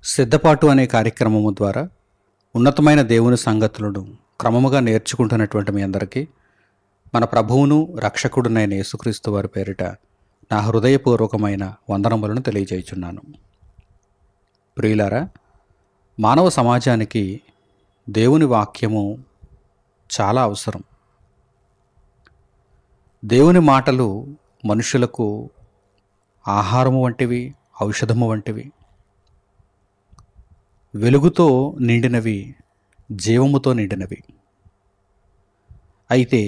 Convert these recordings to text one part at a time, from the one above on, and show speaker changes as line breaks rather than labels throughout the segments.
సిద్ధపాటు అనే కార్యక్రమము ద్వారా ఉన్నతమైన దేవుని సంగతులను క్రమముగా నేర్చుకుంటున్నటువంటి మీ అందరికీ మన ప్రభువును రక్షకుడునైన యేసుక్రీస్తు వారి పేరిట నా హృదయపూర్వకమైన వందనములను తెలియజేయుచున్నాను. ప్రియులారా, మానవ సమాజానికి దేవుని వాక్యము చాలా అవసరం. దేవుని మాటలు మనుషులకు ఆహారము వంటివి, ఔషధము వంటివి, వెలుగుతో నిండినవి, జీవముతో నిండినవి. అయితే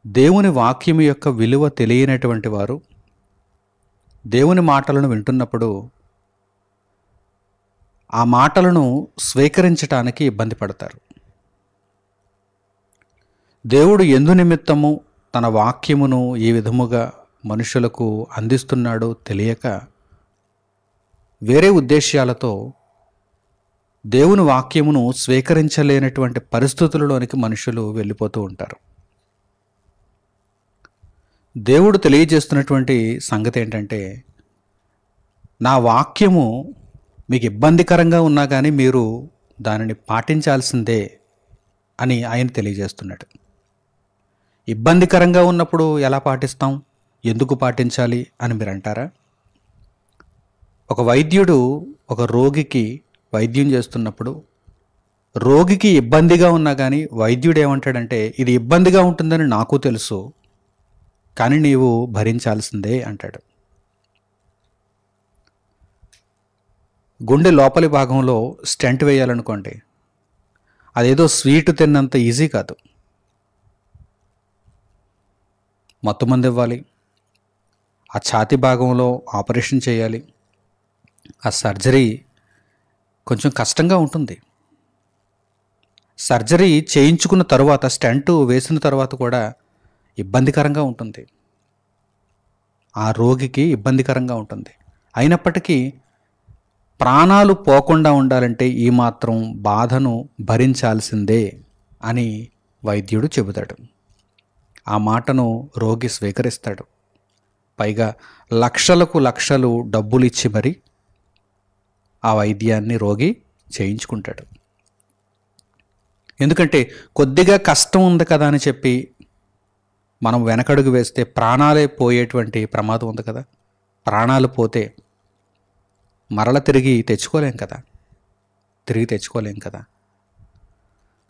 దేవుని వాక్యము యొక్క విలువ తెలియనటువంటి వారు దేవుని మాటలను వింటున్నప్పుడు ఆ మాటలను స్వీకరించటానికి ఇబ్బంది పడతారు. దేవుడు ఎందు నిమిత్తము తన వాక్యమును ఈ విధముగా మనుషులకు అందిస్తున్నాడో తెలియక వేరే ఉద్దేశ్యాలతో దేవుని వాక్యమును స్వీకరించలేనటువంటి పరిస్థితులలోనికి మనుషులు వెళ్ళిపోతూ ఉంటారు. దేవుడు తెలియజేస్తున్నటువంటి సంగతి ఏంటంటే, నా వాక్యము మీకు ఇబ్బందికరంగా ఉన్నా కానీ మీరు దానిని పాటించాల్సిందే అని ఆయన తెలియజేస్తున్నాడు. ఇబ్బందికరంగా ఉన్నప్పుడు ఎలా పాటిస్తాం, ఎందుకు పాటించాలి అని మీరు అంటారా? ఒక వైద్యుడు ఒక రోగికి వైద్యం చేస్తున్నప్పుడు రోగికి ఇబ్బందిగా ఉన్నా కానీ వైద్యుడు ఏమంటాడంటే, ఇది ఇబ్బందిగా ఉంటుందని నాకు తెలుసు, కానీ నీవు భరించాల్సిందే అంటాడు. గుండె లోపలి భాగంలో స్టెంట్ వేయాలనుకోండి, అదేదో స్వీట్ తిన్నంత ఈజీ కాదు. మొత్తమంది ఇవ్వాలి, ఆ ఛాతీ భాగంలో ఆపరేషన్ చేయాలి, ఆ సర్జరీ కొంచెం కష్టంగా ఉంటుంది. సర్జరీ చేయించుకున్న తర్వాత, స్టెంట్ వేసిన తర్వాత కూడా ఇబ్బందికరంగా ఉంటుంది, ఆ రోగికి ఇబ్బందికరంగా ఉంటుంది. అయినప్పటికీ ప్రాణాలు పోకుండా ఉండాలంటే ఈ మాత్రం బాధను భరించాల్సిందే అని వైద్యుడు చెబుతాడు. ఆ మాటను రోగి స్వీకరిస్తాడు. పైగా లక్షలకు లక్షలు డబ్బులు ఇచ్చి మరి ఆ వైద్యాన్ని రోగి చేయించుకుంటాడు. ఎందుకంటే కొద్దిగా కష్టం ఉంది కదా అని చెప్పి మనం వెనకడుగు వేస్తే ప్రాణాలే పోయేటువంటి ప్రమాదం ఉంది కదా. ప్రాణాలు పోతే మరల తిరిగి తెచ్చుకోలేం కదా.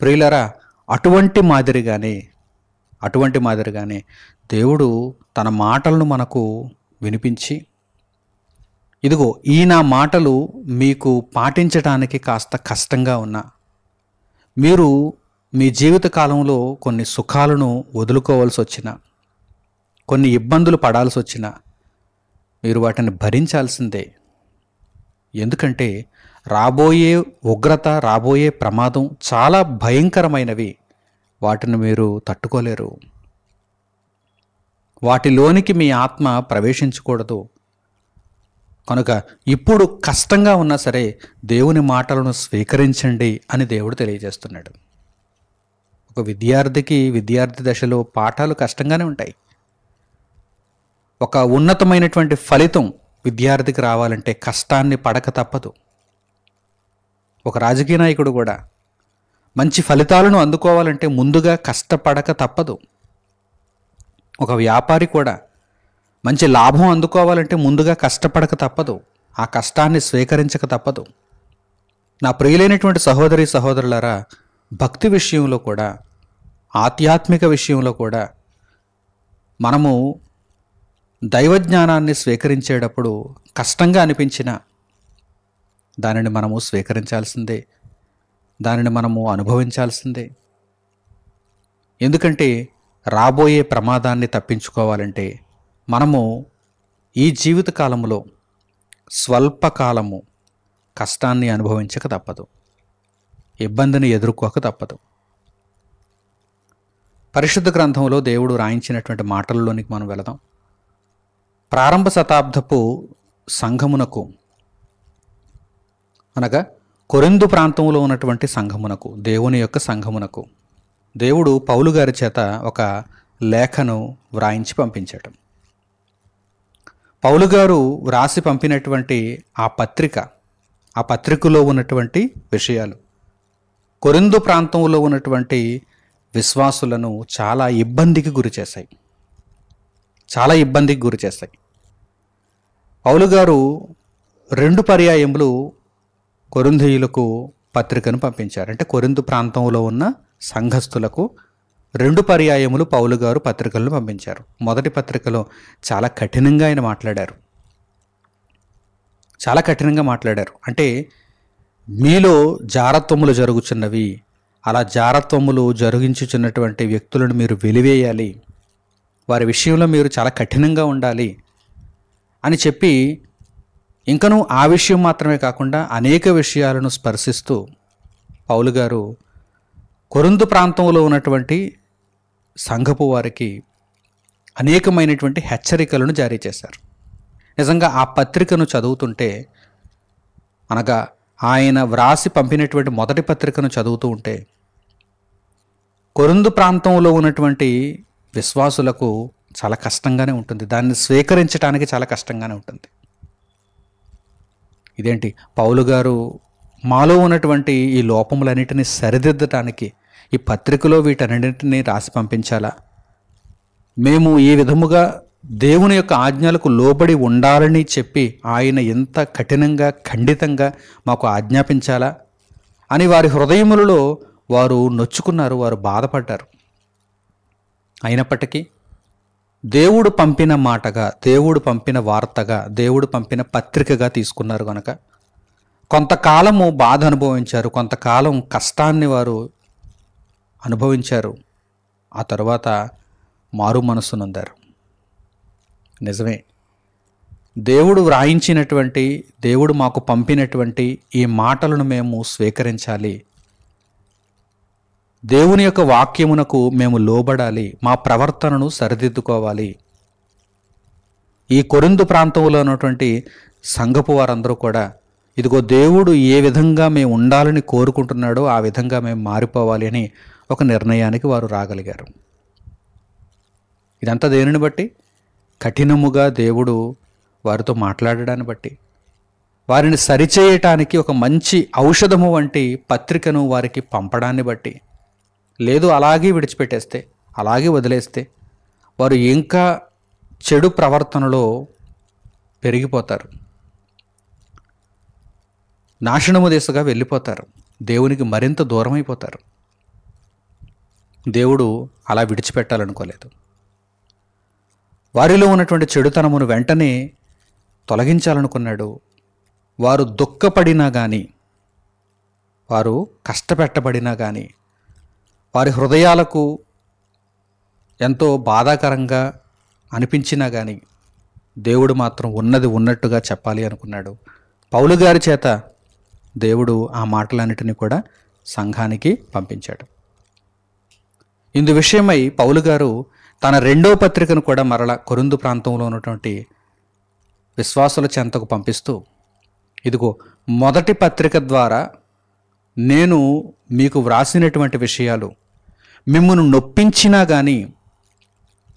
ప్రియులారా, అటువంటి మాదిరిగానే దేవుడు తన మాటలను మనకు వినిపించి, ఇదిగో ఈ నా మాటలు మీకు పాటించడానికి కాస్త కష్టంగా ఉన్నా, మీరు మీ జీవిత కాలంలో కొన్ని సుఖాలను వదులుకోవాల్సి వచ్చినా, కొన్ని ఇబ్బందులు పడాల్సి వచ్చినా మీరు వాటిని భరించాల్సిందే. ఎందుకంటే రాబోయే ఉగ్రత, రాబోయే ప్రమాదం చాలా భయంకరమైనవి. వాటిని మీరు తట్టుకోలేరు. వాటిలోనికి మీ ఆత్మ ప్రవేశించకూడదు. కనుక ఇప్పుడు కష్టంగా ఉన్నా సరే దేవుని మాటలను స్వీకరించండి అని దేవుడు తెలియజేస్తున్నాడు. ఒక విద్యార్థి దశలో పాఠాలు కష్టంగానే ఉంటాయి. ఒక ఉన్నతమైనటువంటి ఫలితం విద్యార్థికి రావాలంటే కష్టాన్ని పడక తప్పదు. ఒక రాజకీయ నాయకుడు కూడా మంచి ఫలితాలను అందుకోవాలంటే ముందుగా కష్టపడక తప్పదు. ఒక వ్యాపారి కూడా మంచి లాభం అందుకోవాలంటే ముందుగా కష్టపడక తప్పదు. ఆ కష్టాన్ని స్వీకరించక తప్పదు. నా ప్రియులైనటువంటి సహోదరి సహోదరులారా, భక్తి విషయంలో కూడా, ఆధ్యాత్మిక విషయంలో కూడా మనము దైవజ్ఞానాన్ని స్వీకరించేటప్పుడు కష్టంగా అనిపించిన దానిని మనము స్వీకరించాల్సిందే, దానిని మనము అనుభవించాల్సిందే. ఎందుకంటే రాబోయే ప్రమాదాన్ని తప్పించుకోవాలంటే మనము ఈ జీవిత కాలంలో స్వల్పకాలము కష్టాన్ని అనుభవించక తప్పదు, ఇబ్బందిని ఎదుర్కోక తప్పదు. పరిశుద్ధ గ్రంథంలో దేవుడు రాయించినటువంటి మాటల్లోనికి మనం వెళదాం. ప్రారంభ శతాబ్దపు సంఘమునకు, అనగా కొరింథు ప్రాంతంలో ఉన్నటువంటి సంఘమునకు, దేవుని యొక్క సంఘమునకు దేవుడు పౌలు గారి చేత ఒక లేఖను వ్రాయించి పంపించాడు. పౌలు గారు వ్రాసి పంపినటువంటి ఆ పత్రికలో ఉన్నటువంటి విషయాలు కొరింథు ప్రాంతంలో ఉన్నటువంటి విశ్వాసులను చాలా ఇబ్బందికి గురి చేశాయి. పౌలు గారు 2 పర్యాయములు కొరింథీయులకు పత్రికను పంపించారు. అంటే కొరింథు ప్రాంతంలో ఉన్న సంఘస్థులకు 2 పర్యాయములు పౌలు గారు పత్రికలను పంపించారు. మొదటి పత్రికలో చాలా కఠినంగా ఆయన మాట్లాడారు. అంటే మీలో జారత్వములు జరుగుచున్నవి, అలా జారత్వములు జరిగించుచున్నటువంటి వ్యక్తులను మీరు వెలివేయాలి, వారి విషయంలో మీరు చాలా కఠినంగా ఉండాలి అని చెప్పి, ఇంకనూ ఆ విషయం మాత్రమే కాకుండా అనేక విషయాలను స్పర్శిస్తూ పౌలు గారు కొరింథు ప్రాంతంలో ఉన్నటువంటి సంఘపు వారికి అనేకమైనటువంటి హెచ్చరికలను జారీ చేశారు. నిజంగా ఆ పత్రికను చదువుతుంటే, అనగా ఆయన వ్రాసి పంపినటువంటి మొదటి పత్రికను చదువుతూ ఉంటే, కొరింథు ప్రాంతంలో ఉన్నటువంటి విశ్వాసులకు చాలా కష్టంగానే ఉంటుంది, దాన్ని స్వీకరించడానికి చాలా కష్టంగానే ఉంటుంది. ఇదేంటి, పౌలు గారు మాలో ఉన్నటువంటి ఈ లోపములన్నిటిని సరిదిద్దటానికి ఈ పత్రికలో వీటన్నిటిని రాసి పంపించాలా? మేము ఈ విధముగా దేవుని యొక్క ఆజ్ఞలకు లోబడి ఉండాలని చెప్పి ఆయన ఎంత కఠినంగా ఖండితంగా మాకు ఆజ్ఞాపించాలా అని వారి హృదయములలో వారు నొచ్చుకున్నారు, వారు బాధపడ్డారు. అయినప్పటికీ దేవుడు పంపిన మాటగా, దేవుడు పంపిన వార్తగా, దేవుడు పంపిన పత్రికగా తీసుకున్నారు కనుక కొంతకాలము బాధ అనుభవించారు, కొంతకాలం కష్టాన్ని వారు అనుభవించారు. ఆ తర్వాత మారు మనస్సు నొందారు. నిజమే, దేవుడు వ్రాయించినటువంటి, దేవుడు మాకు పంపినటువంటి ఈ మాటలను మేము స్వీకరించాలి, దేవుని యొక్క వాక్యమునకు మేము లోబడాలి, మా ప్రవర్తనను సరిదిద్దుకోవాలి. ఈ కొరింథు ప్రాంతంలో ఉన్నటువంటి సంఘపు వారందరూ కూడా ఇదిగో దేవుడు ఏ విధంగా మేము ఉండాలని కోరుకుంటున్నాడో ఆ విధంగా మేము మారిపోవాలి అని ఒక నిర్ణయానికి వారు రాగలిగారు. ఇదంతా దేనిని బట్టి? కఠినముగా దేవుడు వారితో మాట్లాడడాన్ని బట్టి, వారిని సరిచేయటానికి ఒక మంచి ఔషధము వంటి పత్రికను వారికి పంపడాన్ని బట్టి. లేదు అలాగే విడిచిపెట్టేస్తే, అలాగే వదిలేస్తే వారు ఇంకా చెడు ప్రవర్తనలో పెరిగిపోతారు, నాశనము దిశగా వెళ్ళిపోతారు, దేవునికి మరింత దూరం అయిపోతారు. దేవుడు అలా విడిచిపెట్టాలనుకోలేదు. వారిలో ఉన్నటువంటి చెడుతనమును వెంటనే తొలగించాలనుకున్నాడు. వారు దుఃఖపడినా కానీ, వారు కష్టపెట్టబడినా కానీ, వారి హృదయాలకు ఎంతో బాధాకరంగా అనిపించినా కానీ దేవుడు మాత్రం ఉన్నది ఉన్నట్టుగా చెప్పాలి అనుకున్నాడు. పౌలు గారి చేత దేవుడు ఆ మాటలన్నిటినీ కూడా సంఘానికి పంపించాడు. ఇందు విషయమై పౌలు గారు తన 2వ పత్రికను కూడా మరల కొరింథు ప్రాంతంలో ఉన్నటువంటి విశ్వాసుల చెంతకు పంపిస్తూ, ఇదిగో మొదటి పత్రిక ద్వారా నేను మీకు వ్రాసినటువంటి విషయాలు మిమ్మల్ని నొప్పించినా కానీ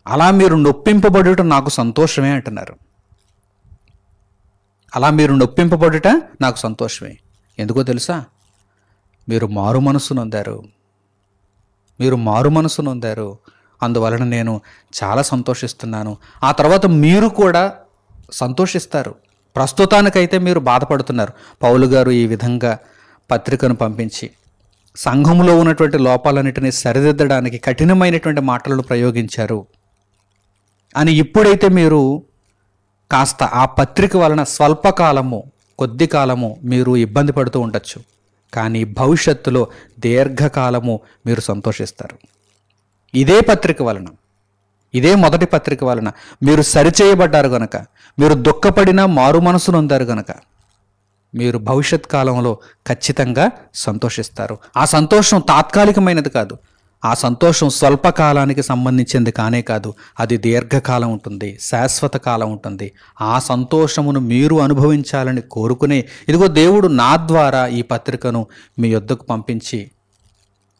అలా మీరు నొప్పింపబడుట నాకు సంతోషమే అంటున్నారు. అలా మీరు నొప్పింపబడుట నాకు సంతోషమే. ఎందుకో తెలుసా? మీరు మారు మనస్సు నొందారు, అందువలన నేను చాలా సంతోషిస్తున్నాను. ఆ తర్వాత మీరు కూడా సంతోషిస్తారు. ప్రస్తుతానికైతే మీరు బాధపడుతున్నారు. పౌలు గారు ఈ విధంగా పత్రికను పంపించి సంఘంలో ఉన్నటువంటి లోపాలన్నిటినీ సరిదిద్దడానికి కఠినమైనటువంటి మాటలను ప్రయోగించారు అని ఇప్పుడైతే మీరు కాస్త ఆ పత్రిక వలన స్వల్పకాలము, కొద్ది కాలము మీరు ఇబ్బంది పడుతూ ఉండొచ్చు, కానీ భవిష్యత్తులో దీర్ఘకాలము మీరు సంతోషిస్తారు. ఇదే పత్రిక వలన, ఇదే మొదటి పత్రిక వలన మీరు సరిచేయబడ్డారు గనక, మీరు దుఃఖపడినా మారు మనసు నొందారు గనక మీరు భవిష్యత్ కాలంలో ఖచ్చితంగా సంతోషిస్తారు. ఆ సంతోషం తాత్కాలికమైనది కాదు, ఆ సంతోషం స్వల్పకాలానికి సంబంధించింది కానే కాదు, అది దీర్ఘకాలం ఉంటుంది, శాశ్వత కాలం ఉంటుంది. ఆ సంతోషమును మీరు అనుభవించాలని కోరుకునే ఇదిగో దేవుడు నా ద్వారా ఈ పత్రికను మీ యొద్దకు పంపించి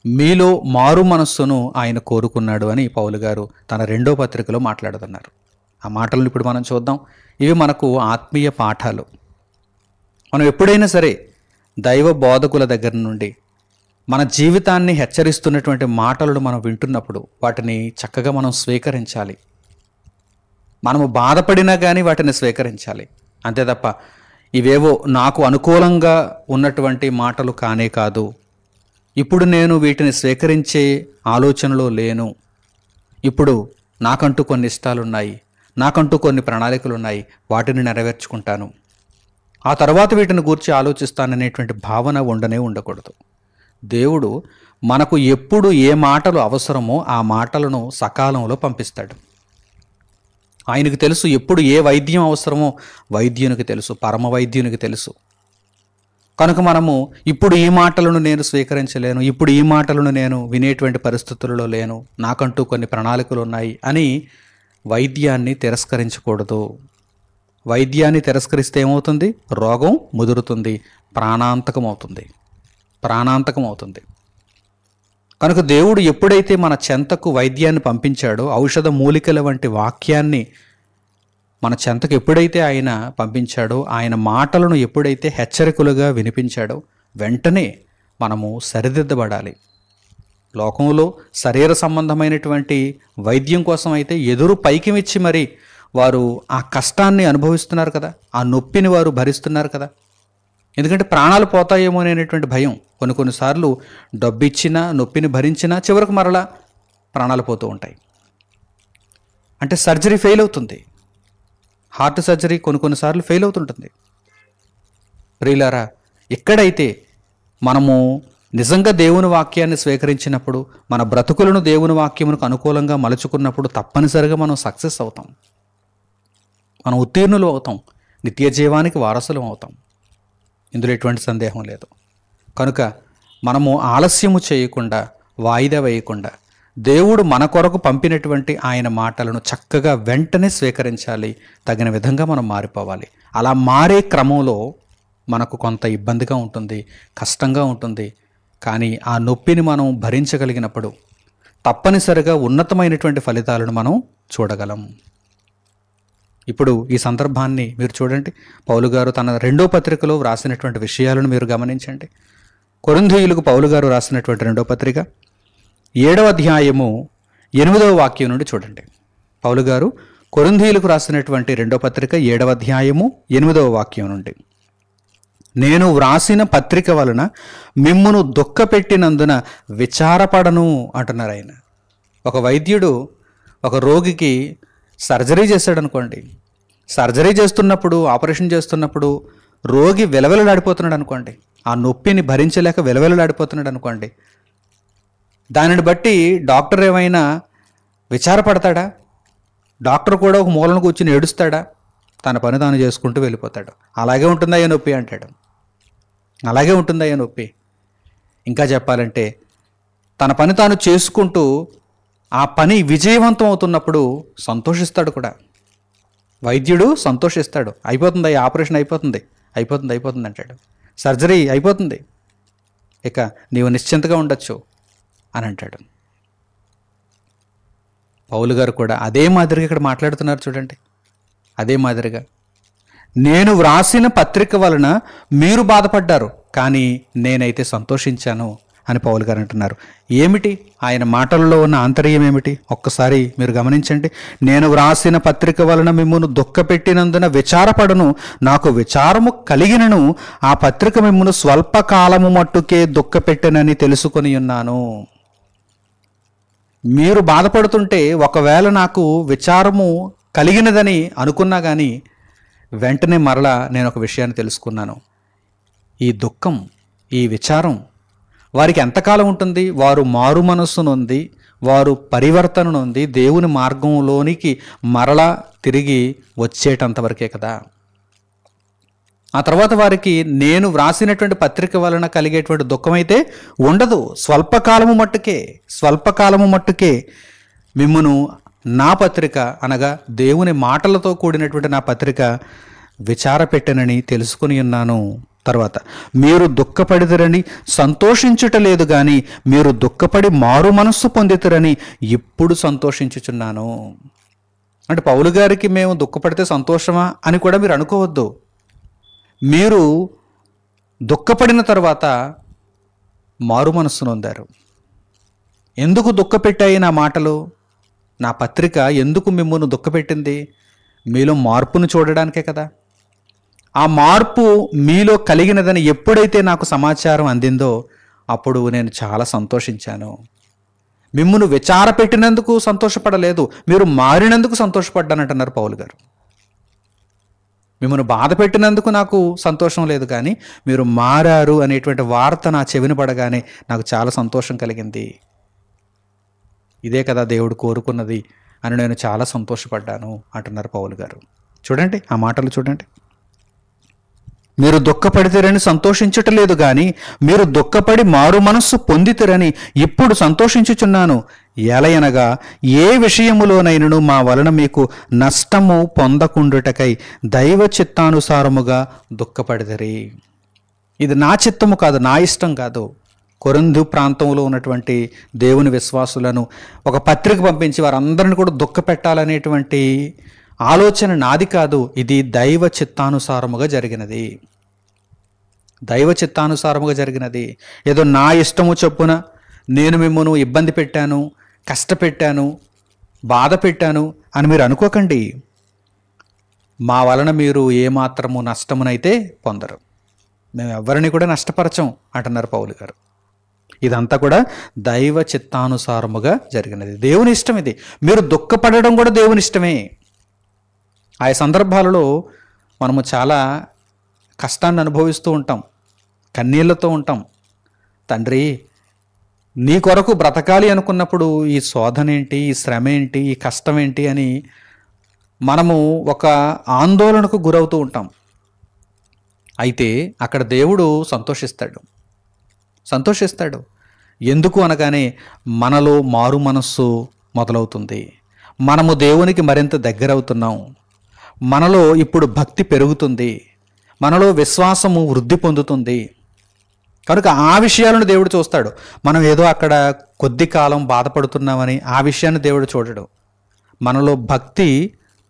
మీలో మారు మనస్సును ఆయన కోరుకున్నాడు అని పౌలు గారు తన 2వ పత్రికలో మాట్లాడుతున్నారు. ఆ మాటలను ఇప్పుడు మనం చూద్దాం. ఇవి మనకు ఆత్మీయ పాఠాలు. మనం ఎప్పుడైనా సరే దైవ బోధకుల దగ్గర నుండి మన జీవితాన్ని హెచ్చరిస్తున్నటువంటి మాటలను మనం వింటున్నప్పుడు వాటిని చక్కగా మనం స్వీకరించాలి. మనము బాధపడినా కానీ వాటిని స్వీకరించాలి. అంతే తప్ప ఇవేవో నాకు అనుకూలంగా ఉన్నటువంటి మాటలు కానే కాదు, ఇప్పుడు నేను వీటిని స్వీకరించే ఆలోచనలో లేను, ఇప్పుడు నాకంటూ కొన్ని ఇష్టాలున్నాయి, నాకంటూ కొన్ని ప్రణాళికలు ఉన్నాయి, వాటిని నెరవేర్చుకుంటాను, ఆ తర్వాత వీటిని గూర్చి ఆలోచిస్తాననేటువంటి భావన ఉండకూడదు. దేవుడు మనకు ఎప్పుడు ఏ మాటలు అవసరమో ఆ మాటలను సకాలంలో పంపిస్తాడు. ఆయనకు తెలుసు ఎప్పుడు ఏ వైద్యం అవసరమో వైద్యునికి తెలుసు, పరమ వైద్యునికి తెలుసు. కనుక మనము ఇప్పుడు ఈ మాటలను నేను స్వీకరించలేను, ఇప్పుడు ఈ మాటలను నేను వినేటువంటి పరిస్థితులలో లేను, నాకంటూ కొన్ని ప్రణాళికలు ఉన్నాయి అని వైద్యాన్ని తిరస్కరించకూడదు. వైద్యాన్ని తిరస్కరిస్తే ఏమవుతుంది? రోగం ముదురుతుంది, ప్రాణాంతకం అవుతుంది. కనుక దేవుడు ఎప్పుడైతే మన చెంతకు వైద్యాన్ని పంపించాడో, ఔషధ మూలికల వంటి వాక్యాన్ని మన చెంతకు ఎప్పుడైతే ఆయన పంపించాడో, ఆయన మాటలను ఎప్పుడైతే హెచ్చరికలుగా వినిపించాడో, వెంటనే మనము సరిదిద్దబడాలి. లోకంలో శరీర సంబంధమైనటువంటి వైద్యం కోసం అయితే ఎదురు పైకి మెచ్చి మరి వారు ఆ కష్టాన్ని అనుభవిస్తున్నారు కదా, ఆ నొప్పిని వారు భరిస్తున్నారు కదా. ఎందుకంటే ప్రాణాలు పోతాయేమో అనేటువంటి భయం. కొన్నిసార్లు డబ్బు ఇచ్చినా, నొప్పిని భరించినా చివరకు మరలా ప్రాణాలు పోతూ ఉంటాయి. అంటే సర్జరీ ఫెయిల్ అవుతుంది. హార్ట్ సర్జరీ కొన్నిసార్లు ఫెయిల్ అవుతుంటుంది. ప్రియులారా, ఎక్కడైతే మనము నిజంగా దేవుని వాక్యాన్ని స్వీకరించినప్పుడు, మన బ్రతుకులను దేవుని వాక్యమునకు అనుకూలంగా మలుచుకున్నప్పుడు తప్పనిసరిగా మనం సక్సెస్ అవుతాం, మనం ఉత్తీర్ణులు అవుతాం, నిత్య జీవానికి వారసులం అవుతాం. ఇందులో ఎటువంటి సందేహం లేదు. కనుక మనము ఆలస్యము చేయకుండా, వాయిదా వేయకుండా దేవుడు మన కొరకు పంపినటువంటి ఆయన మాటలను చక్కగా వెంటనే స్వీకరించాలి. తగిన విధంగా మనం మారిపోవాలి. అలా మారే క్రమంలో మనకు కొంత ఇబ్బందిగా ఉంటుంది, కష్టంగా ఉంటుంది. కానీ ఆ నొప్పిని మనం భరించగలిగినప్పుడు తప్పనిసరిగా ఉన్నతమైనటువంటి ఫలితాలను మనం చూడగలం. ఇప్పుడు ఈ సందర్భాన్ని మీరు చూడండి. పౌలు గారు తన 2వ పత్రికలో వ్రాసినటువంటి విషయాలను మీరు గమనించండి. కొరింథీయులకు పౌలు గారు రాసినటువంటి 2వ పత్రిక 7వ అధ్యాయము 8వ వాక్యం నుండి చూడండి. పౌలు గారు కొరింథీయులకు రాసినటువంటి 2వ పత్రిక 7వ అధ్యాయము 8వ వాక్యం నుండి, నేను వ్రాసిన పత్రిక వలన మిమ్మును దుఃఖపెట్టినందున విచారపడను అంటున్నారు ఆయన. ఒక వైద్యుడు ఒక రోగికి సర్జరీ చేశాడు అనుకోండి. సర్జరీ చేస్తున్నప్పుడు, ఆపరేషన్ చేస్తున్నప్పుడు రోగి విలవిలలాడిపోతున్నాడు అనుకోండి, ఆ నొప్పిని భరించలేక విలవిలలాడిపోతున్నాడు అనుకోండి. దానిని బట్టి డాక్టర్ ఏమైనా విచారపడతాడా? డాక్టర్ కూడా ఒక మూలను కూర్చుని ఏడుస్తాడా? తన పని తాను చేసుకుంటూ వెళ్ళిపోతాడు. అలాగే ఉంటుందయ్యా నొప్పి అంటాడు. అలాగే ఉంటుందయ్యా నొప్పి. ఇంకా చెప్పాలంటే తన పని తాను చేసుకుంటూ ఆ పని విజయవంతం అవుతున్నప్పుడు సంతోషిస్తాడు కూడా. వైద్యుడు సంతోషిస్తాడు. అయిపోతుంది, ఆపరేషన్ అయిపోతుంది అంటాడు. సర్జరీ అయిపోతుంది, ఇక నీవు నిశ్చింతగా ఉండొచ్చు అని అంటాడు. పౌలు గారు కూడా అదే మాదిరిగా ఇక్కడ మాట్లాడుతున్నారు చూడండి. అదే మాదిరిగా నేను వ్రాసిన పత్రిక వలన మీరు బాధపడ్డారు, కానీ నేనైతే సంతోషించాను అని పౌలు గారు అంటున్నారు. ఏమిటి ఆయన మాటల్లో ఉన్న ఆంతర్యం ఏమిటి? ఒక్కసారి మీరు గమనించండి. నేను వ్రాసిన పత్రిక వలన మిమ్మును దుఃఖపెట్టినందున విచారపడను, నాకు విచారము కలిగినను ఆ పత్రిక మిమ్మును స్వల్పకాలము మట్టుకే దుఃఖపెట్టనని తెలుసుకొని ఉన్నాను. మీరు బాధపడుతుంటే ఒకవేళ నాకు విచారము కలిగినదని అనుకున్నా కానీ వెంటనే మరలా నేను ఒక విషయాన్ని తెలుసుకున్నాను. ఈ దుఃఖం, ఈ విచారం వారికి ఎంతకాలం ఉంటుంది? వారు మారు మనస్సు నొంది, వారు పరివర్తన నొంది దేవుని మార్గంలోనికి మరలా తిరిగి వచ్చేటంతవరకే కదా. ఆ తర్వాత వారికి నేను వ్రాసినటువంటి పత్రిక వలన కలిగేటువంటి దుఃఖమైతే ఉండదు. స్వల్పకాలము మట్టుకే మిమ్మును నా పత్రిక అనగా దేవుని మాటలతో కూడినటువంటి నా పత్రిక విచారపెట్టనని తెలుసుకుని ఉన్నాను తర్వాత మీరు దుఃఖపడితిరని సంతోషించుటలేదు గాని మీరు దుఃఖపడి మారు మనస్సు పొందితిరని ఇప్పుడు సంతోషించుచున్నాను. అంటే పౌలు గారికి మేము దుఃఖపడితే సంతోషమా అని కూడా మీరు అనుకోవద్దు. మీరు దుఃఖపడిన తర్వాత మారు మనస్సు నొందారు. ఎందుకు దుఃఖపెట్టాయి నా మాటలు, నా పత్రిక ఎందుకు మిమ్మల్ని దుఃఖపెట్టింది? మీలో మార్పును చూడడానికే కదా. ఆ మార్పు మీలో కలిగినదని ఎప్పుడైతే నాకు సమాచారం అందిందో అప్పుడు నేను చాలా సంతోషించాను. మిమ్మును విచారపెట్టినందుకు సంతోషపడలేదు, మీరు మారినందుకు సంతోషపడ్డానంటున్నారు పౌలు గారు. మిమ్మల్ని బాధ పెట్టినందుకు నాకు సంతోషం లేదు, కానీ మీరు మారారు అనేటువంటి వార్త నా చెవిన పడగానే నాకు చాలా సంతోషం కలిగింది. ఇదే కదా దేవుడు కోరుకున్నది అని నేను చాలా సంతోషపడ్డాను అంటున్నారు పౌలు గారు. చూడండి ఆ మాటలు చూడండి. మీరు దుఃఖపడితేరని సంతోషించటలేదు గాని మీరు దుఃఖపడి మారు మనస్సు పొందితిరని ఇప్పుడు సంతోషించుచున్నాను. ఎలయనగా ఏ విషయములోనైనను మా వలన మీకు నష్టము పొందకుండుటకై దైవ చిత్తానుసారముగా దుఃఖపడితిరి. ఇది నా చిత్తము కాదు, నా ఇష్టం కాదు. కొరింథు ప్రాంతంలో ఉన్నటువంటి దేవుని విశ్వాసులను ఒక పత్రిక పంపించి వారందరిని కూడా దుఃఖపెట్టాలనేటువంటి ఆలోచన నాది కాదు. ఇది దైవ చిత్తానుసారముగా జరిగినది. దైవ చిత్తానుసారముగా జరిగినది. ఏదో నా ఇష్టము చొప్పున నేను మిమ్మల్ని ఇబ్బంది పెట్టాను, కష్టపెట్టాను, బాధ పెట్టాను అని మీరు అనుకోకండి. మా వలన మీరు ఏమాత్రము నష్టమునైతే పొందరు. మేము ఎవరిని కూడా నష్టపరచం అంటున్నారు పౌలు గారు. ఇదంతా కూడా దైవ చిత్తానుసారముగా జరిగినది. దేవుని ఇష్టం ఇది. మీరు దుఃఖపడడం కూడా దేవుని ఇష్టమే. ఆయా సందర్భాలలో మనము చాలా కష్టాన్ని అనుభవిస్తూ ఉంటాం, కన్నీళ్లతో ఉంటాం. తండ్రి నీ కొరకు బ్రతకాలి అనుకున్నప్పుడు ఈ శోధన ఏంటి, ఈ శ్రమ ఏంటి, ఈ కష్టం ఏంటి అని మనము ఒక ఆందోళనకు గురవుతూ ఉంటాం. అయితే అక్కడ దేవుడు సంతోషిస్తాడు. ఎందుకు అనగానే మనలో మారు మనస్సు మొదలవుతుంది. మనము దేవునికి మరింత దగ్గరవుతున్నాం. మనలో ఇప్పుడు భక్తి పెరుగుతుంది, మనలో విశ్వాసము వృద్ధి పొందుతుంది. కనుక ఆ విషయాలను దేవుడు చూస్తాడు. మనం ఏదో అక్కడ కొద్ది కాలం బాధపడుతున్నామని ఆ విషయాన్ని దేవుడు చూడడు. మనలో భక్తి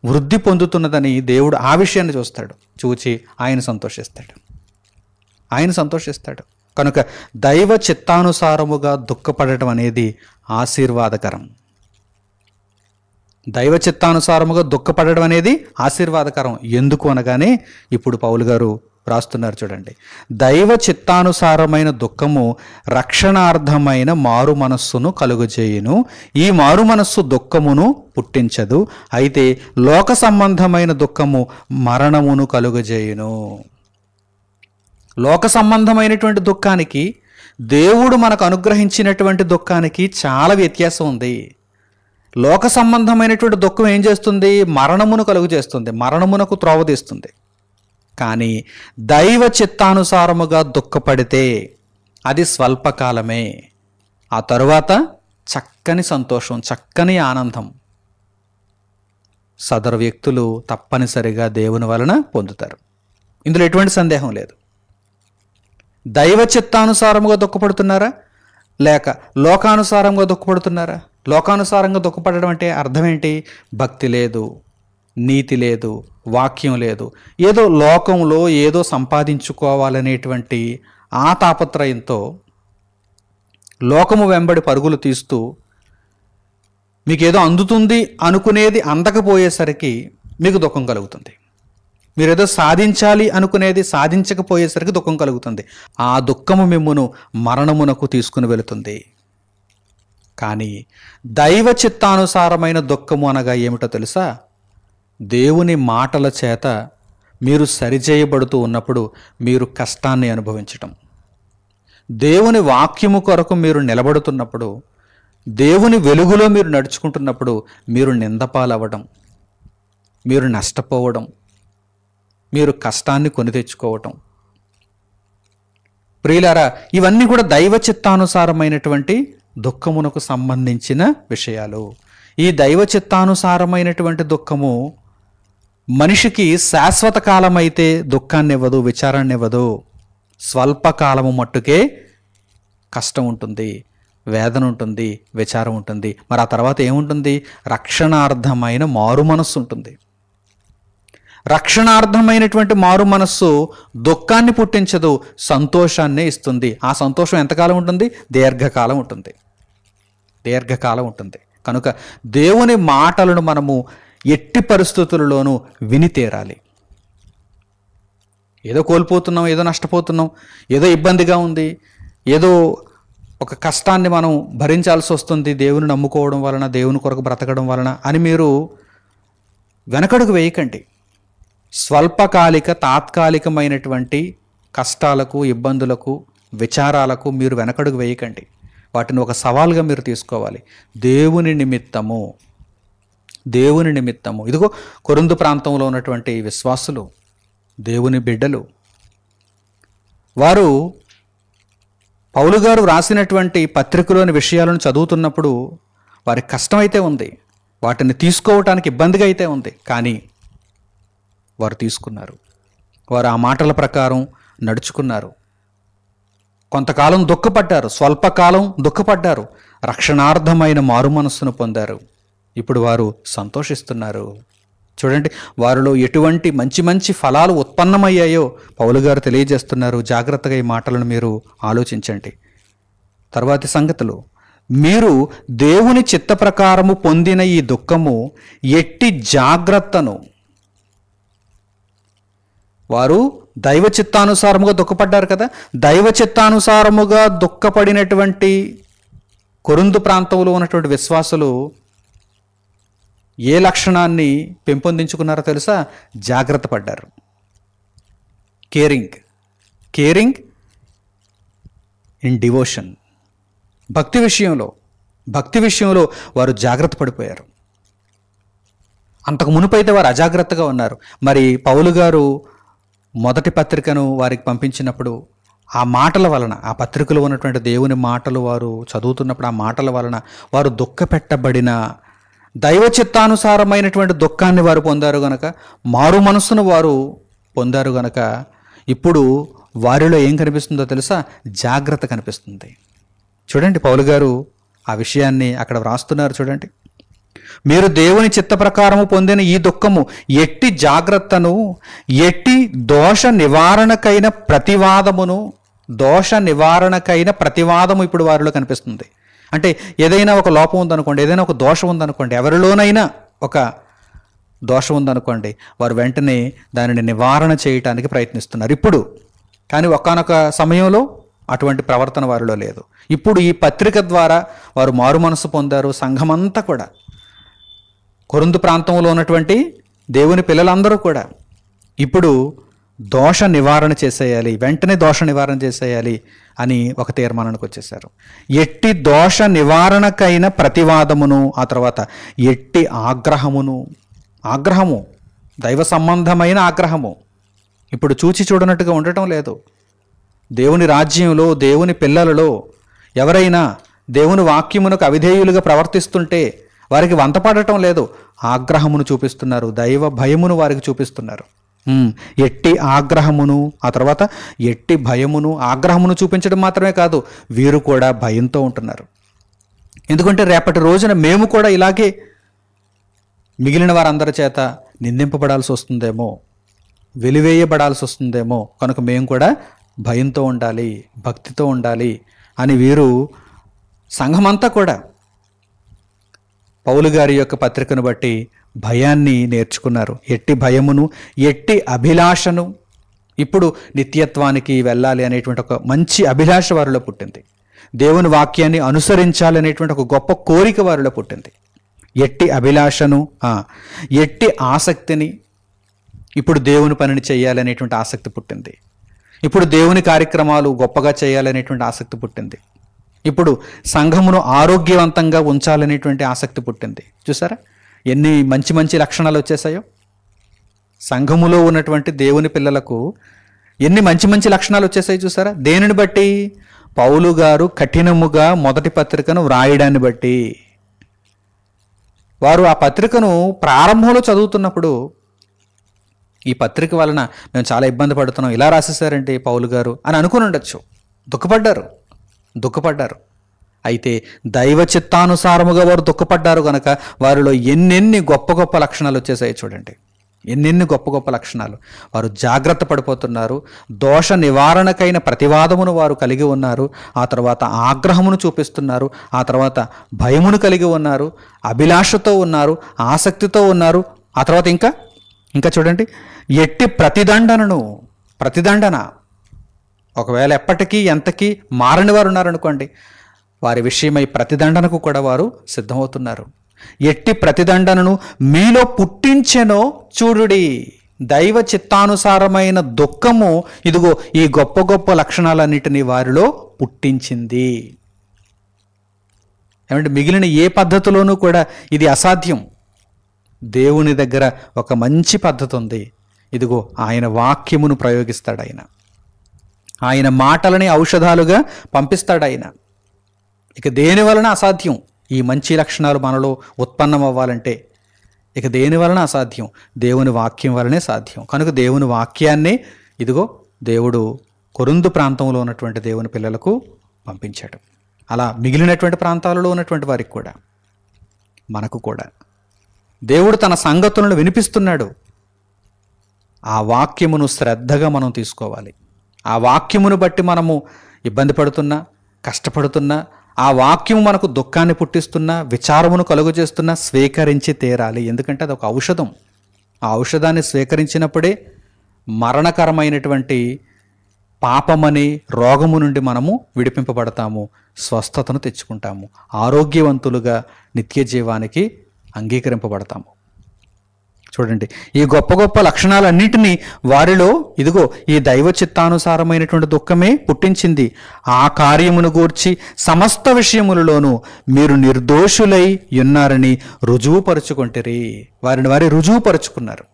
వృద్ధి పొందుతున్నదని దేవుడు ఆ విషయాన్ని చూస్తాడు. చూచి ఆయన సంతోషిస్తాడు. కనుక దైవ చిత్తానుసారముగా దుఃఖపడటం అనేది ఆశీర్వాదకరం. దైవ చిత్తానుసారముగా దుఃఖపడడం అనేది ఆశీర్వాదకరం. ఎందుకు అనగానే ఇప్పుడు పౌలు గారు రాస్తున్నారు చూడండి. దైవ చిత్తానుసారమైన దుఃఖము రక్షణార్థమైన మారు మనస్సును కలుగజేయును. ఈ మారు మనస్సు దుఃఖమును పుట్టించదు, అయితే లోక సంబంధమైన దుఃఖము మరణమును కలుగజేయును. లోక సంబంధమైనటువంటి దుఃఖానికి, దేవుడు మనకు అనుగ్రహించినటువంటి దుఃఖానికి చాలా వ్యత్యాసం ఉంది. లోక సంబంధమైనటువంటి దుఃఖం ఏం చేస్తుంది? మరణమును కలుగు చేస్తుంది, మరణమునకు త్రోవ తీస్తుంది. కానీ దైవ చిత్తానుసారముగా దుఃఖపడితే అది స్వల్పకాలమే. ఆ తరువాత చక్కని సంతోషం, చక్కని ఆనందం సదరు వ్యక్తులు తప్పనిసరిగా దేవుని వలన పొందుతారు. ఇందులో ఎటువంటి సందేహం లేదు. దైవ చిత్తానుసారముగా దుఃఖపడుతున్నారా, లేక లోకానుసారంగా దుఃఖపడుతున్నారా? లోకానుసారంగా దుఃఖపడడం అంటే అర్థం ఏంటి? భక్తి లేదు, నీతి లేదు, వాక్యం లేదు, ఏదో లోకంలో ఏదో సంపాదించుకోవాలనేటువంటి ఆ తాపత్రయంతో లోకము వెంబడి పరుగులు తీస్తూ మీకేదో అందుతుంది అనుకునేది అందకపోయేసరికి మీకు దుఃఖం కలుగుతుంది. మీరేదో సాధించాలి అనుకునేది సాధించకపోయేసరికి దుఃఖం కలుగుతుంది. ఆ దుఃఖము మిమ్మును మరణమునకు తీసుకుని వెళుతుంది. కానీ దైవ చిత్తానుసారమైన దుఃఖము అనగా ఏమిటో తెలుసా? దేవుని మాటల చేత మీరు సరిచేయబడుతూ ఉన్నప్పుడు మీరు కష్టాన్ని అనుభవించటం, దేవుని వాక్యము కొరకు మీరు నిలబడుతున్నప్పుడు, దేవుని వెలుగులో మీరు నడుచుకుంటున్నప్పుడు మీరు నిందపాలవ్వడం, మీరు నష్టపోవడం, మీరు కష్టాన్ని కొని తెచ్చుకోవటం. ప్రియులారా, ఇవన్నీ కూడా దైవ చిత్తానుసారమైనటువంటి దుఃఖమునకు సంబంధించిన విషయాలు. ఈ దైవ చిత్తానుసారమైనటువంటి దుఃఖము మనిషికి శాశ్వత కాలమైతే దుఃఖాన్ని ఇవ్వదు, విచారాన్ని ఇవ్వదు. స్వల్పకాలము మట్టుకే కష్టం ఉంటుంది, వేదన ఉంటుంది, విచారం ఉంటుంది. మరి ఆ తర్వాత ఏముంటుంది? రక్షణార్థమైన మారు మనస్సు ఉంటుంది. రక్షణార్థమైనటువంటి మారు మనస్సు దుఃఖాన్ని పుట్టించదు, సంతోషాన్నే ఇస్తుంది. ఆ సంతోషం ఎంతకాలం ఉంటుంది? దీర్ఘకాలం ఉంటుంది, దీర్ఘకాలం ఉంటుంది. కనుక దేవుని మాటలను మనము ఎట్టి పరిస్థితులలోనూ విని తీరాలి. ఏదో కోల్పోతున్నాం, ఏదో నష్టపోతున్నాం, ఏదో ఇబ్బందిగా ఉంది, ఏదో ఒక కష్టాన్ని మనం భరించాల్సి వస్తుంది దేవుని నమ్ముకోవడం వలన, దేవుని కొరకు బ్రతకడం వలన అని మీరు వెనకడుగు వేయకండి. స్వల్పకాలిక తాత్కాలికమైనటువంటి కష్టాలకు, ఇబ్బందులకు, విచారాలకు మీరు వెనకడుగు వేయకండి. వాటిని ఒక సవాల్గా మీరు తీసుకోవాలి. దేవుని నిమిత్తము, దేవుని నిమిత్తము. ఇదిగో కొరింథు ప్రాంతంలో ఉన్నటువంటి విశ్వాసులు, దేవుని బిడ్డలు, వారు పౌలు గారు రాసినటువంటి పత్రికలోని విషయాలను చదువుతున్నప్పుడు వారికి కష్టమైతే ఉంది, వాటిని తీసుకోవటానికి ఇబ్బందిగా అయితే ఉంది, కానీ వారు తీసుకున్నారు. వారు ఆ మాటల ప్రకారం నడుచుకున్నారు. కొంతకాలం దుఃఖపడ్డారు, స్వల్పకాలం దుఃఖపడ్డారు, రక్షణార్థమైన మారు మనస్సును పొందారు. ఇప్పుడు వారు సంతోషిస్తున్నారు. చూడండి, వారిలో ఎటువంటి మంచి మంచి ఫలాలు ఉత్పన్నమయ్యాయో పౌలు గారు తెలియజేస్తున్నారు. జాగ్రత్తగా ఈ మాటలను మీరు ఆలోచించండి. తర్వాతి సంగతులు, మీరు దేవుని చిత్త ప్రకారము పొందిన ఈ దుఃఖము ఎట్టి జాగ్రత్తను, వారు దైవ చిత్తానుసారముగా దుఃఖపడ్డారు కదా, దైవ చిత్తానుసారముగా దుఃఖపడినటువంటి కొరింథు ప్రాంతంలో ఉన్నటువంటి విశ్వాసులు ఏ లక్షణాన్ని పెంపొందించుకున్నారో తెలుసా? జాగ్రత్త పడ్డారు. Caring in devotion. భక్తి విషయంలో వారు జాగ్రత్త పడిపోయారు. అంతకు మునుపైతే వారు అజాగ్రత్తగా ఉన్నారు. మరి పౌలు గారు మొదటి పత్రికను వారికి పంపించినప్పుడు ఆ మాటల వలన, ఆ పత్రికలో ఉన్నటువంటి దేవుని మాటలు వారు చదువుతున్నప్పుడు ఆ మాటల వలన వారు దుఃఖపెట్టబడిన దైవ చిత్తానుసారమైనటువంటి దుఃఖాన్ని వారు పొందారు గనక, మారు మనస్సును వారు పొందారు గనక ఇప్పుడు వారిలో ఏం కనిపిస్తుందో తెలుసా? జాగ్రత్త కనిపిస్తుంది. చూడండి, పౌలు గారు ఆ విషయాన్ని అక్కడ వ్రాస్తున్నారు. చూడండి, మీరు దేవుని చిత్త ప్రకారము పొందిన ఈ దుఃఖము ఎట్టి జాగ్రత్తను, ఎట్టి దోష నివారణకైన ప్రతివాదము ఇప్పుడు వారిలో కనిపిస్తుంది. అంటే ఏదైనా ఒక లోపం ఉందనుకోండి, ఏదైనా ఒక దోషం ఉందనుకోండి, ఎవరిలోనైనా ఒక దోషం ఉందనుకోండి, వారు వెంటనే దానిని నివారణ చేయటానికి ప్రయత్నిస్తున్నారు ఇప్పుడు. కానీ ఒకానొక సమయంలో అటువంటి ప్రవర్తన వారిలో లేదు. ఇప్పుడు ఈ పత్రిక ద్వారా వారు మారు మనసు పొందారు. సంఘమంతా కూడా, కొరింథు ప్రాంతంలో ఉన్నటువంటి దేవుని పిల్లలందరూ కూడా ఇప్పుడు దోష నివారణ చేసేయాలి, వెంటనే దోష నివారణ చేసేయాలి అని ఒక తీర్మానానికి వచ్చేసారు. ఎట్టి దోష నివారణకైన ప్రతివాదమును, ఆ తర్వాత ఎట్టి ఆగ్రహము, దైవ సంబంధమైన ఆగ్రహము ఇప్పుడు చూచి చూడనట్టుగా ఉండటం లేదు. దేవుని రాజ్యంలో, దేవుని పిల్లలలో ఎవరైనా దేవుని వాక్యమునకు అవిధేయులుగా ప్రవర్తిస్తుంటే వారికి వంతపడటం లేదు, ఆగ్రహమును చూపిస్తున్నారు, దైవ భయమును వారికి చూపిస్తున్నారు. ఎట్టి ఆగ్రహమును, ఆ తర్వాత ఎట్టి భయమును. ఆగ్రహమును చూపించడం మాత్రమే కాదు, వీరు కూడా భయంతో ఉంటున్నారు. ఎందుకంటే రేపటి రోజున మేము కూడా ఇలాగే మిగిలిన వారందరి చేత నిందింపబడాల్సి వస్తుందేమో, వెలివేయబడాల్సి వస్తుందేమో, కనుక మేము కూడా భయంతో ఉండాలి, భక్తితో ఉండాలి అని వీరు సంఘమంతా కూడా పౌలు గారి యొక్క పత్రికను బట్టి భయాన్ని నేర్చుకున్నారు. ఎట్టి భయమును, ఎట్టి అభిలాషను. ఇప్పుడు నిత్యత్వానికి వెళ్ళాలి అనేటువంటి ఒక మంచి అభిలాష వారిలో పుట్టింది. దేవుని వాక్యాన్ని అనుసరించాలి అనేటువంటి ఒక గొప్ప కోరిక వారిలో పుట్టింది. ఎట్టి అభిలాషను, ఎట్టి ఆసక్తిని. ఇప్పుడు దేవుని పనిని చేయాలనేటువంటి ఆసక్తి పుట్టింది. ఇప్పుడు దేవుని కార్యక్రమాలు గొప్పగా చేయాలనేటువంటి ఆసక్తి పుట్టింది. ఇప్పుడు సంఘమును ఆరోగ్యవంతంగా ఉంచాలనేటువంటి ఆసక్తి పుట్టింది. చూసారా ఎన్ని మంచి మంచి లక్షణాలు వచ్చేసాయో? సంఘములో ఉన్నటువంటి దేవుని పిల్లలకు ఎన్ని మంచి మంచి లక్షణాలు వచ్చేసాయి చూసారా? దేనిని బట్టి? పౌలు గారు కఠినముగా మొదటి పత్రికను వ్రాయడాన్ని బట్టి. వారు ఆ పత్రికను ప్రారంభంలో చదువుతున్నప్పుడు ఈ పత్రిక వలన మేము చాలా ఇబ్బంది పడుతున్నాం, ఇలా రాసేసారంటే పౌలు గారు అని అనుకుని ఉండొచ్చు. దుఃఖపడ్డారు. అయితే దైవ చిత్తానుసారముగా వారు దుఃఖపడ్డారు కనుక వారిలో ఎన్నెన్ని గొప్ప గొప్ప లక్షణాలు వచ్చేసాయి చూడండి. ఎన్నెన్ని గొప్ప గొప్ప లక్షణాలు. వారు జాగ్రత్త పడిపోతున్నారు. దోష నివారణకైన ప్రతివాదమును వారు కలిగి ఉన్నారు. ఆ తర్వాత ఆగ్రహమును చూపిస్తున్నారు. ఆ తర్వాత భయమును కలిగి ఉన్నారు. అభిలాషతో ఉన్నారు. ఆసక్తితో ఉన్నారు. ఆ తర్వాత ఇంకా చూడండి, ఎట్టి ప్రతిదండన ఒకవేళ ఎప్పటికీ ఎంతకీ మారని వారు ఉన్నారనుకోండి, వారి విషయమై ప్రతిదండనకు కూడా వారు సిద్ధమవుతున్నారు. ఎట్టి ప్రతిదండనను మీలో పుట్టించెనో చూడుడి. దైవ చిత్తానుసారమైన దుఃఖము ఇదిగో ఈ గొప్ప గొప్ప లక్షణాలన్నిటినీ వారిలో పుట్టించింది. ఏమంటే మిగిలిన ఏ పద్ధతిలోనూ కూడా ఇది అసాధ్యం. దేవుని దగ్గర ఒక మంచి పద్ధతి ఉంది. ఇదిగో ఆయన వాక్యమును ప్రయోగిస్తాడు. ఆయన మాటలని ఔషధాలుగా పంపిస్తాడు ఆయన. ఇక దేని వలన అసాధ్యం? ఈ మంచి లక్షణాలు మనలో ఉత్పన్నం అవ్వాలంటే ఇక దేని వలన అసాధ్యం? దేవుని వాక్యం వలనే సాధ్యం. కనుక దేవుని వాక్యాన్నే ఇదిగో దేవుడు కొరింథు ప్రాంతంలో ఉన్నటువంటి దేవుని పిల్లలకు పంపించాడు. అలా మిగిలినటువంటి ప్రాంతాలలో ఉన్నటువంటి వారికి కూడా, మనకు కూడా దేవుడు తన సంగతులను వినిపిస్తున్నాడు. ఆ వాక్యమును శ్రద్ధగా మనం తీసుకోవాలి. ఆ వాక్యమును బట్టి మనము ఇబ్బంది పడుతున్నా, కష్టపడుతున్నా, ఆ వాక్యం మనకు దుఃఖాన్ని పుట్టిస్తున్నా, విచారమును కలుగు చేస్తున్నా స్వీకరించి తీరాలి. ఎందుకంటే అది ఒక ఔషధం. ఆ ఔషధాన్ని స్వీకరించినప్పుడే మరణకరమైనటువంటి పాపమని రోగము నుండి మనము విడిపింపబడతాము, స్వస్థతను తెచ్చుకుంటాము, ఆరోగ్యవంతులుగా నిత్య జీవానికి అంగీకరింపబడతాము. చూడండి, ఈ గొప్ప గొప్ప లక్షణాలన్నింటినీ వారిలో ఇదిగో ఈ దైవ చిత్తానుసారమైనటువంటి దుఃఖమే పుట్టించింది. ఆ కార్యమును గూర్చి సమస్త విషయములలోనూ మీరు నిర్దోషులై ఉన్నారని రుజువుపరుచుకుంటారు. వారి రుజువుపరుచుకున్నారు.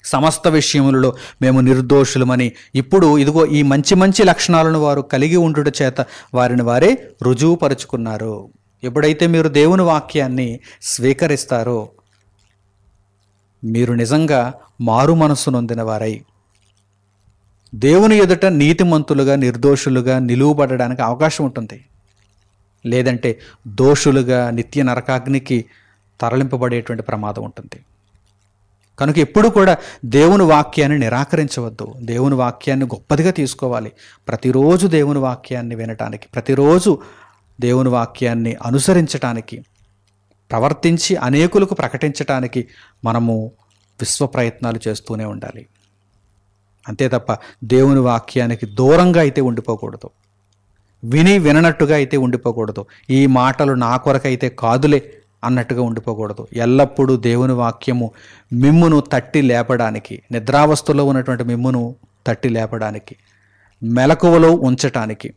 సమస్త విషయములలో మేము నిర్దోషులమని ఇప్పుడు ఇదిగో ఈ మంచి మంచి లక్షణాలను వారు కలిగి ఉండుట చేత వారే రుజువుపరుచుకున్నారు. ఎప్పుడైతే మీరు దేవుని వాక్యాన్ని స్వీకరిస్తారో మీరు నిజంగా మారు మనస్సు నొందిన వారై దేవుని ఎదుట నీతిమంతులుగా నిర్దోషులుగా నిలువబడడానికి అవకాశం ఉంటుంది. లేదంటే దోషులుగా నిత్య నరకాగ్నికి తరలింపబడేటువంటి ప్రమాదం ఉంటుంది. కనుక ఎప్పుడు కూడా దేవుని వాక్యాన్ని నిరాకరించవద్దు. దేవుని వాక్యాన్ని గొప్పదిగా తీసుకోవాలి. ప్రతిరోజు దేవుని వాక్యాన్ని వినటానికి, ప్రతిరోజు దేవుని వాక్యాన్ని అనుసరించటానికి, ప్రవర్తించి అనేకులకు ప్రకటించటానికి మనము విశ్వ ప్రయత్నాలు చేస్తూనే ఉండాలి. అంతే తప్ప దేవుని వాక్యానికి దూరంగా అయితే ఉండిపోకూడదు. విననట్టుగా అయితే ఉండిపోకూడదు. ఈ మాటలు నా కొరకైతే కాదులే అన్నట్టుగా ఉండిపోకూడదు. ఎల్లప్పుడూ దేవుని వాక్యము మిమ్మును తట్టి లేపడానికి, నిద్రావస్థలో ఉన్నటువంటి మిమ్మును తట్టి లేపడానికి, మెలకువలో ఉంచటానికి,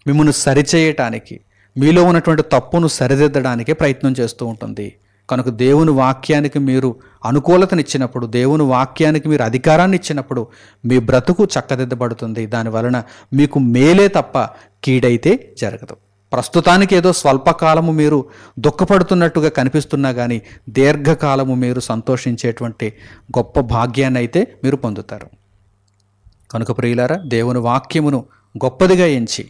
మిమ్మును సరిచేయటానికి, మీలో ఉన్నటువంటి తప్పును సరిదిద్దడానికే ప్రయత్నం చేస్తూ ఉంటుంది. కనుక దేవుని వాక్యానికి మీరు అనుకూలతనిచ్చినప్పుడు, దేవుని వాక్యానికి మీరు అధికారాన్ని ఇచ్చినప్పుడు మీ బ్రతుకు చక్కదిద్దబడుతుంది. దానివలన మీకు మేలే తప్ప కీడైతే జరగదు. ప్రస్తుతానికి ఏదో స్వల్పకాలము మీరు దుఃఖపడుతున్నట్టుగా కనిపిస్తున్నా కానీ దీర్ఘకాలము మీరు సంతోషించేటువంటి గొప్ప భాగ్యాన్ని అయితే మీరు పొందుతారు. కనుక ప్రియులారా, దేవుని వాక్యమును గొప్పదిగా ఎంచి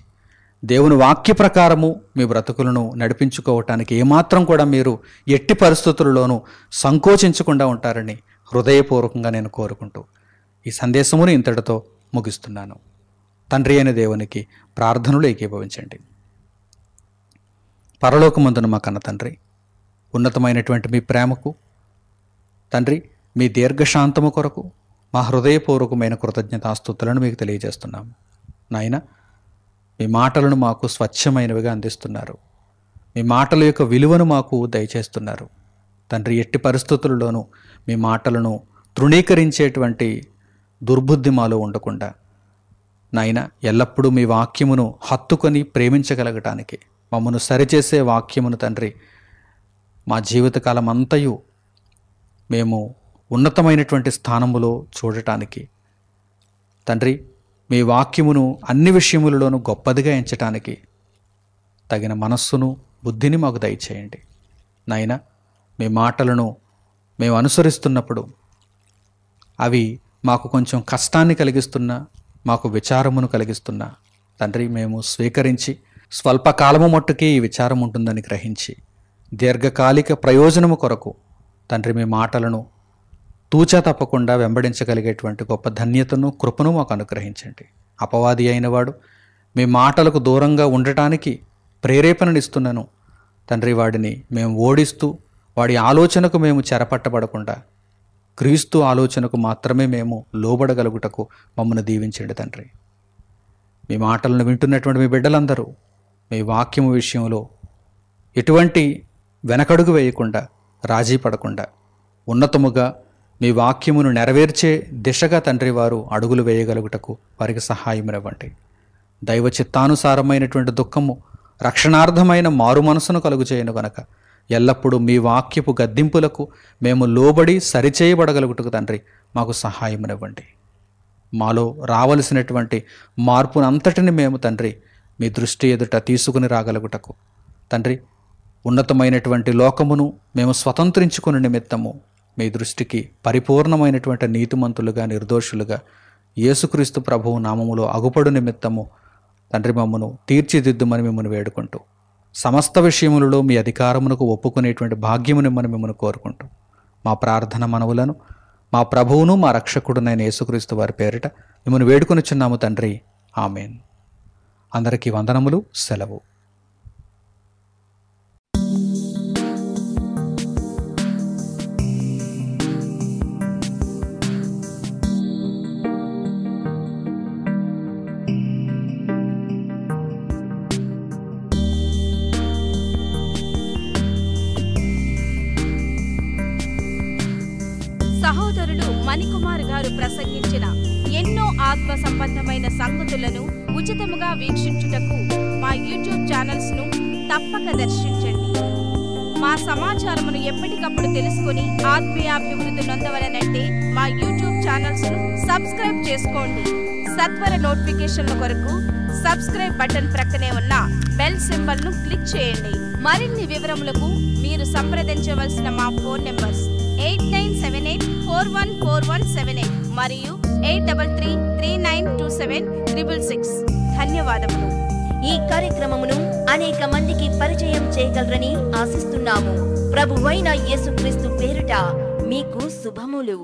దేవుని వాక్య ప్రకారము మీ బ్రతుకులను నడిపించుకోవటానికి ఏమాత్రం కూడా మీరు ఎట్టి పరిస్థితుల్లోనూ సంకోచించకుండా ఉంటారని హృదయపూర్వకంగా నేను కోరుకుంటూ ఈ సందేశమును ఇంతటితో ముగిస్తున్నాను. తండ్రి అయిన దేవునికి ప్రార్థనలు ఏకీభవించండి. పరలోకమందున మా కన్న తండ్రి, ఉన్నతమైనటువంటి మీ ప్రేమకు తండ్రి, మీ దీర్ఘశాంతము కొరకు మా హృదయపూర్వకమైన కృతజ్ఞతాస్తుతులను మీకు తెలియజేస్తున్నాము. నాయన, మీ మాటలను మాకు స్వచ్ఛమైనవిగా అందిస్తున్నారు. మీ మాటల యొక్క విలువను మాకు దయచేస్తున్నారు. తండ్రి, ఎట్టి పరిస్థితుల్లోనూ మీ మాటలను తృణీకరించేటువంటి దుర్బుద్ధి మాలో ఉండకుండా నాయన, ఎల్లప్పుడూ మీ వాక్యమును హత్తుకొని ప్రేమించగలగటానికి, మమ్మను సరిచేసే వాక్యమును తండ్రి మా జీవితకాలం అంతయు మేము ఉన్నతమైనటువంటి స్థానములో చూడటానికి తండ్రి, మీ వాక్యమును అన్ని విషయములలోనూ గొప్పదిగా ఎంచటానికి తగిన మనస్సును బుద్ధిని మాకు దయచేయండి. నాయన, మీ మాటలను మేము అనుసరిస్తున్నప్పుడు అవి మాకు కొంచెం కష్టాన్ని కలిగిస్తున్నా, మాకు విచారమును కలిగిస్తున్నా తండ్రి మేము స్వీకరించి స్వల్పకాలము మట్టుకే ఈ విచారం ఉంటుందని గ్రహించి దీర్ఘకాలిక ప్రయోజనము కొరకు తండ్రి మీ మాటలను తూచా తప్పకుండా వెంబడించగలిగేటువంటి గొప్ప ధన్యతను కృపను మాకు అనుగ్రహించండి. అపవాది అయినవాడు మీ మాటలకు దూరంగా ఉండటానికి ప్రేరేపణనిస్తున్నాను తండ్రి. వాడిని మేము ఓడిస్తూ వాడి ఆలోచనకు మేము చెరపట్టబడకుండా క్రీస్తు ఆలోచనకు మాత్రమే మేము లోబడగలుగుటకు మమ్మల్ని దీవించండి తండ్రి. మీ మాటలను వింటున్నటువంటి మీ బిడ్డలందరూ మీ వాక్యము విషయంలో ఎటువంటి వెనకడుగు వేయకుండా, రాజీ పడకుండా ఉన్నతముగా మీ వాక్యమును నెరవేర్చే దిశగా తండ్రి వారు అడుగులు వేయగలుగుటకు వారికి సహాయం ఇవ్వండి. దైవ చిత్తానుసారమైనటువంటి దుఃఖము రక్షణార్థమైన మారు మనసును కలుగు చేయను గనక ఎల్లప్పుడూ మీ వాక్యపు గద్దింపులకు మేము లోబడి సరిచేయబడగలుగుటకు తండ్రి మాకు సహాయం ఇవ్వండి. మాలో రావలసినటువంటి మార్పునంతటిని మేము తండ్రి మీ దృష్టి ఎదుట తీసుకుని రాగలుగుటకు తండ్రి ఉన్నతమైనటువంటి లోకమును మేము స్వతంత్రించుకుని నిమిత్తము మీ దృష్టికి పరిపూర్ణమైనటువంటి నీతిమంతులుగా, నిర్దోషులుగా యేసుక్రీస్తు ప్రభువు నామములో అగుపడు నిమిత్తము తండ్రి మమ్మను తీర్చిదిద్దుమని మిమ్మల్ని వేడుకుంటూ సమస్త విషయములలో మీ అధికారమునకు ఒప్పుకునేటువంటి భాగ్యముని మిమ్మల్ని కోరుకుంటూ మా ప్రార్థన మనవులను మా ప్రభువును మా రక్షకుడునైన యేసుక్రీస్తు వారి పేరిట మిమ్మల్ని వేడుకొనిచున్నాము తండ్రి. ఆమెన్. అందరికీ వందనములు. సెలవు.
సహోదరులు మణికుమార్ గారు ప్రసంగించిన ఎన్నో ఆత్మ సంబంధమైన సంగతులను ఉచితముగా వీక్షించుటకు మా యూట్యూబ్ ఛానల్స్ ను తప్పక దర్శించండి. మా సమాచారమును ఎప్పటికప్పుడు తెలుసుకుని ఆత్మీయాభివృద్ధి నొందవలనంటే మా యూట్యూబ్ ఛానల్స్ ను సబ్స్క్రైబ్ చేసుకోండి. సత్వర నోటిఫికేషన్ల కొరకు సబ్స్క్రైబ్ బటన్ ప్రక్కనే ఉన్న బెల్ సింబల్ ను క్లిక్ చేయండి. మరిన్ని వివరములకు మీరు సంప్రదించవలసిన మా ఫోన్ నెంబర్స్ 8978414178 మరియు 83392766. ధన్యవాదములు.
ఈ కార్యక్రమమును అనేక మందికి పరిచయం చేయగలరని ఆశిస్తున్నాము. ప్రభువైన యేసుక్రీస్తు పేరిట మీకు శుభములు.